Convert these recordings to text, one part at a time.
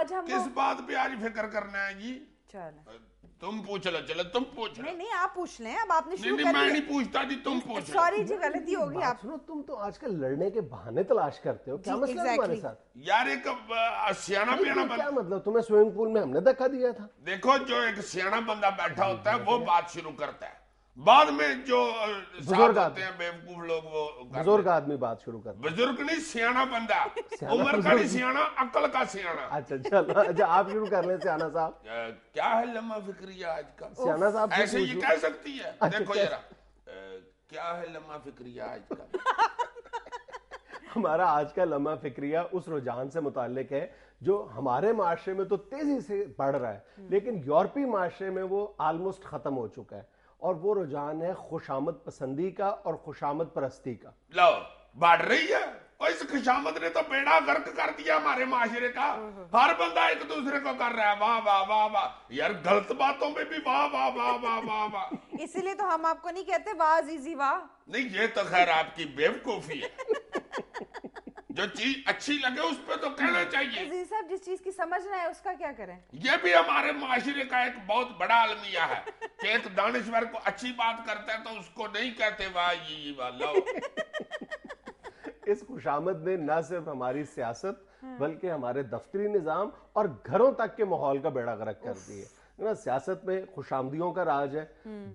آج ہم کس بات پہ آج فکر کرنا ہے جی؟ چلیں تم پوچھ لو، چلو تم پوچھ لو. نہیں آپ پوچھ لیں، اب آپ نے شروع نہیں کر میں دیا. نہیں پوچھتا جی، تم پوچھ لو. سوری جی غلطی ہوگی. آپ سنو، تم تو آج کل لڑنے کے بہانے تلاش کرتے ہو، کیا مسئلہ ہے تمہارے ساتھ؟ یار ایک سیانا پیانا کیا بندہ، مطلب تمہیں سوئمنگ پول میں ہم نے دھکا دیا تھا؟ دیکھو جو ایک سیانا بندہ بیٹھا ہوتا ہے وہ بات شروع کرتا ہے، بعد میں جو ساتھ ہوتے ہیں بیوقوف لوگ وہ بزرگ آدمی بات شروع کرتا ہے. بزرگ نہیں، سیانا بندہ، عمر کا نہیں سیانا، عقل کا سیانا. اچھا چلو، اچھا آپ شروع کر لیں سیانا صاحب. کیا ہے لمحہ فکریہ آج کا؟ سیانا صاحب سے ایسے یہ پوچھو. کہہ سکتی ہے؟ دیکھو ذرا، کیا ہے لمحہ فکریہ آج کا؟ ہمارا آج کا لمحہ فکریہ اس رجحان سے متعلق ہے جو ہمارے معاشرے میں تو تیزی سے بڑھ رہا ہے، لیکن یورپی معاشرے میں وہ آلموسٹ ختم ہو چکا ہے، اور وہ رجحان ہے خوشامد پسندی کا اور خوشامد پرستی کا. لو بڑھ رہی ہے، اور اس خوشامد نے تو بیڑا غرق کر دیا ہمارے معاشرے کا. ہر بندہ ایک دوسرے کو کر رہا ہے واہ واہ واہ واہ. یار غلط باتوں میں بھی واہ واہ واہ واہ واہ واہ. اسی لیے تو ہم آپ کو نہیں کہتے واہ عزیزی واہ. نہیں یہ تو خیر آپ کی بیوقوفی ہے. جو چیز اچھی لگے اس پہ تو کہنا چاہیے. عزیز صاحب جس چیز کی سمجھ نہ ہے اس کا کیا کریں؟ یہ بھی ہمارے معاشرے کا ایک بہت بڑا المیہ ہے کہ ایک دانشور کو اچھی بات کرتا ہے تو اس کو نہیں کہتے واہ یہ واہ. لو اس خوشامد نے نہ صرف ہماری سیاست بلکہ ہمارے دفتری نظام اور گھروں تک کے ماحول کا بیڑا غرق کر دی ہے. سیاست میں خوشامدیوں کا راج ہے،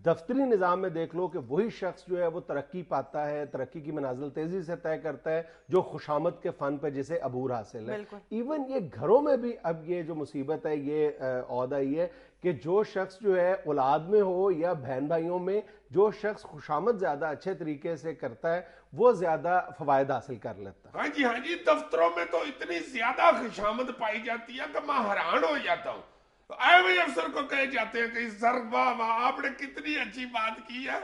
دفتری نظام میں دیکھ لو کہ وہی شخص جو ہے وہ ترقی پاتا ہے، ترقی کی منازل تیزی سے طے کرتا ہے جو خوشامد کے فن پہ جسے عبور حاصل ہے. ایون یہ گھروں میں بھی اب یہ جو مصیبت ہے، یہ عہدہ یہ ہے کہ جو شخص جو ہے اولاد میں ہو یا بہن بھائیوں میں جو شخص خوشامد زیادہ اچھے طریقے سے کرتا ہے وہ زیادہ فوائد حاصل کر لیتا ہے. ہاں جی دفتروں میں تو اتنی زیادہ خوشامد پائی جاتی ہے کہ میں حیران ہو جاتا ہوں. ایویں افسر کو کہے جاتے ہیں کہ سر واہ واہ آپ نے کتنی اچھی بات کی ہے،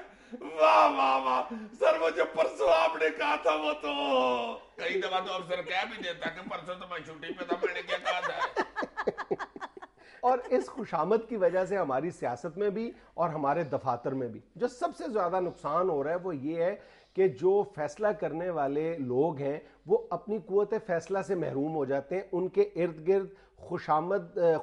واہ واہ واہ سر وہ جو پرسوں آپ نے کہا تھا وہ تو. کئی دفعہ تو افسر کہہ بھی دیتا کہ پرسوں تو میں چھٹی پہ تھا، میں نے کیا کہا تھا. اور اس خوشامد کی وجہ سے ہماری سیاست میں بھی اور ہمارے دفاتر میں بھی جو سب سے زیادہ نقصان ہو رہا ہے وہ یہ ہے کہ جو فیصلہ کرنے والے لوگ ہیں وہ اپنی قوت فیصلہ سے محروم ہو جاتے ہیں. ان کے ارد گرد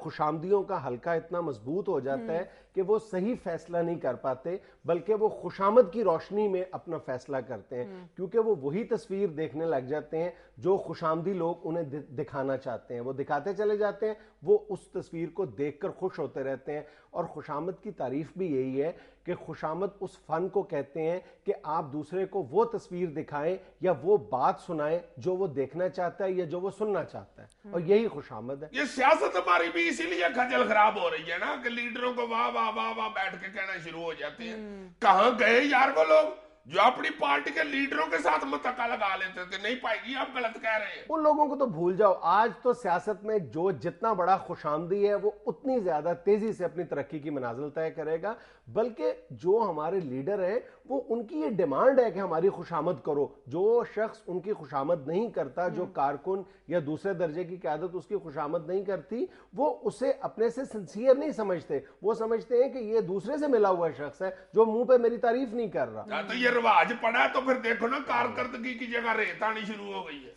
خوشامدیوں کا حلقہ اتنا مضبوط ہو جاتا ہے کہ وہ صحیح فیصلہ نہیں کر پاتے بلکہ وہ خوشامد کی روشنی میں اپنا فیصلہ کرتے ہیں، کیونکہ وہ وہی تصویر دیکھنے لگ جاتے ہیں جو خوشامدی لوگ انہیں دکھانا چاہتے ہیں. وہ دکھاتے چلے جاتے ہیں، وہ اس تصویر کو دیکھ کر خوش ہوتے رہتے ہیں. اور خوشامد کی تعریف بھی یہی ہے کہ خوشامد اس فن کو کہتے ہیں کہ آپ دوسرے کو وہ تصویر دکھائیں یا وہ بات سنائیں جو وہ دیکھنا چاہتا ہے یا جو وہ سننا چاہتا ہے، اور یہی خوشامد ہے. یہ سیاست ہماری بھی اسی لیے کھجل خراب ہو رہی ہے نا کہ لیڈروں کو واہ واہ واہ واہ بیٹھ کے کہنا شروع ہو جاتے ہیں. کہاں گئے یار وہ لوگ جو اپنی پارٹی کے لیڈروں کے ساتھ متقع لگا لیتے تھے؟ نہیں پائے گی، آپ غلط کہہ رہے ہیں. ان لوگوں کو تو بھول جاؤ. آج تو سیاست میں جو جتنا بڑا خوشامدی ہے وہ اتنی زیادہ تیزی سے اپنی ترقی کی منازل طے کرے گا، بلکہ جو ہمارے لیڈر ہیں وہ ان کی یہ ڈیمانڈ ہے کہ ہماری خوشامد کرو. جو شخص ان کی خوشامد نہیں کرتا، جو کارکن یا دوسرے درجے کی قیادت اس کی خوشامد نہیں کرتی، وہ اسے اپنے سے سنسیئر نہیں سمجھتے. وہ سمجھتے ہیں کہ یہ دوسرے سے ملا ہوا شخص ہے جو منہ پہ میری تعریف نہیں کر رہا. تو یہ رواج پڑا ہے تو پھر دیکھو نا کارکردگی کی جگہ ریت آنی شروع ہو گئی ہے.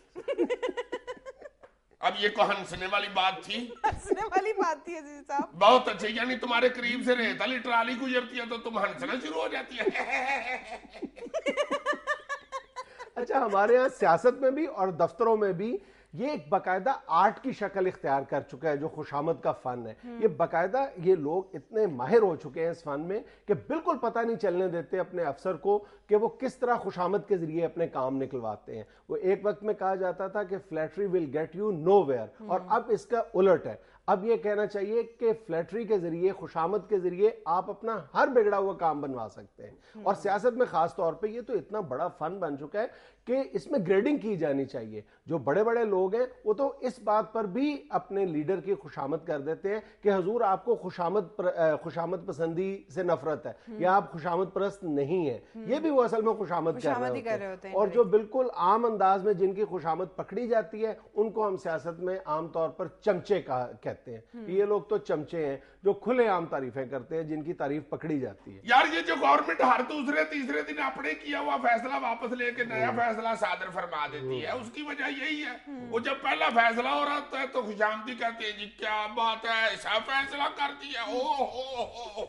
اب یہ کو ہنسنے والی بات تھی، ہنسنے والی بات تھی عزیز صاحب. بہت اچھے، یعنی تمہارے قریب سے ریت والی ٹرالی گزرتی ہے تو تم ہنسنا شروع ہو جاتی ہے. اچھا ہمارے ہاں سیاست میں بھی اور دفتروں میں بھی یہ ایک باقاعدہ آرٹ کی شکل اختیار کر چکا ہے جو خوشامد کا فن ہے. یہ باقاعدہ یہ لوگ اتنے ماہر ہو چکے ہیں اس فن میں کہ بالکل پتہ نہیں چلنے دیتے اپنے افسر کو کہ وہ کس طرح خوشامد کے ذریعے اپنے کام نکلواتے ہیں. وہ ایک وقت میں کہا جاتا تھا کہ flattery will get you nowhere, اور اب اس کا الٹ ہے. اب یہ کہنا چاہیے کہ فلیٹری کے ذریعے، خوشامد کے ذریعے آپ اپنا ہر بگڑا ہوا کام بنوا سکتے ہیں. اور سیاست میں خاص طور پہ یہ تو اتنا بڑا فن بن چکا ہے کہ اس میں گریڈنگ کی جانی چاہیے. جو بڑے بڑے لوگ ہیں وہ تو اس بات پر بھی اپنے لیڈر کی خوشامد کر دیتے ہیں کہ حضور آپ کو خوشامد پسندی سے نفرت ہے یا آپ خوشامد پرست نہیں ہیں. یہ بھی وہ وہ اصل میں خوشامد کر خوشامد ہی کر رہے رہے ہوتے ہوتے ہیں. ہیں. اور جو بالکل عام انداز میں جن کی خوشامد پکڑی جاتی ہے ان کو ہم سیاست میں عام طور پر چمچے کہتے ہیں. یہ لوگ تو چمچے ہیں جو کھلے عام تعریفیں کرتے ہیں, جن کی تعریف پکڑی جاتی ہے. یار یہ جو گورنمنٹ ہر دوسرے تیسرے دن اپنے کیا ہوا فیصلہ واپس لے کے نیا فیصلہ صادر فرما دیتی ہے, اس کی وجہ یہی ہے. وہ جب پہلا فیصلہ ہو رہا ہوتا ہے تو خوشامدی کہتے ہیں جی کیا بات ہے, ایسا فیصلہ کر دیا, او ہو.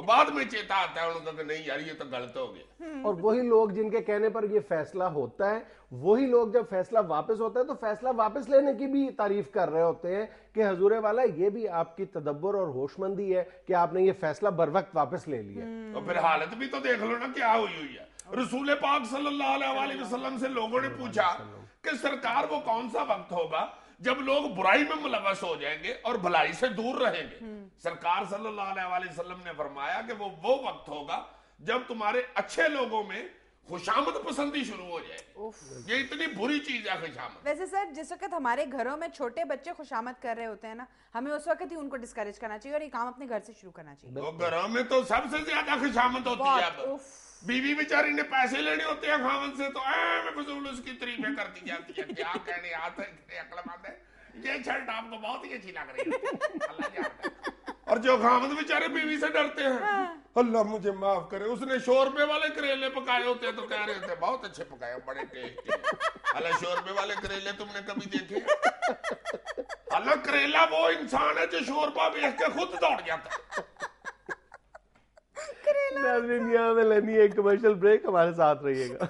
بعد میں چیتا آتا ہے ان کو کہ نہیں یار یہ تو غلط ہو گیا. اور وہی لوگ جن کے کہنے پر یہ فیصلہ ہوتا ہے, وہی لوگ جب فیصلہ واپس ہوتا ہے تو فیصلہ واپس لینے کی بھی تعریف کر رہے ہوتے ہیں کہ حضور والا یہ بھی آپ کی تدبر اور ہوش مندی ہے کہ آپ نے یہ فیصلہ بر وقت واپس لے لیا. تو پھر حالت بھی تو دیکھ لو نا کیا ہوئی ہے. رسول پاک صلی اللہ علیہ وآلہ وسلم سے لوگوں نے پوچھا کہ سرکار وہ کون سا وقت ہوگا جب لوگ برائی میں ملوث ہو جائیں گے اور بھلائی سے دور رہیں گے. سرکار صلی اللہ علیہ وآلہ وسلم نے فرمایا کہ وہ وقت ہوگا جب تمہارے اچھے لوگوں میں خوشامد پسندی شروع ہو جائے. یہ اتنی بری چیز ہے خوشامد. ویسے سر جس وقت ہمارے گھروں میں چھوٹے بچے خوشامد کر رہے ہوتے ہیں نا, ہمیں اس وقت ہی ان کو ڈسکریج کرنا چاہیے اور یہ کام اپنے گھر سے شروع کرنا چاہیے. وہ گھروں میں تو سب سے زیادہ خوشامد ہوتی ہے. اب بیوی بیچاری نے پیسے لینے ہوتے ہیں خاوند سے تو میں فضول اس کی تعریفیں کرتی جاتی ہے. کیا کہنے آتا ہے, اتنے عقل مند ہے. یہ شرٹ آپ کو بہت ہی اچھی لگ رہی ہے, اللہ جانتا ہے. اور جو خاوند بیچارے بیوی سے ڈرتے ہیں, اللہ مجھے معاف کرے, اس نے 100 روپے والے کریلے پکائے ہوتے ہیں تو کہہ رہے تھے بہت اچھے پکائے, بڑے ٹیسٹی. اللہ 100 روپے والے کریلے تم نے کبھی دیکھے؟ اللہ کریلا وہ انسان ہے جو 100 روپے بیچ کے خود دوڑ جاتا ہے. ناظرین یہاں میں لینی ہے ایک کمرشل بریک, ہمارے ساتھ رہیے گا.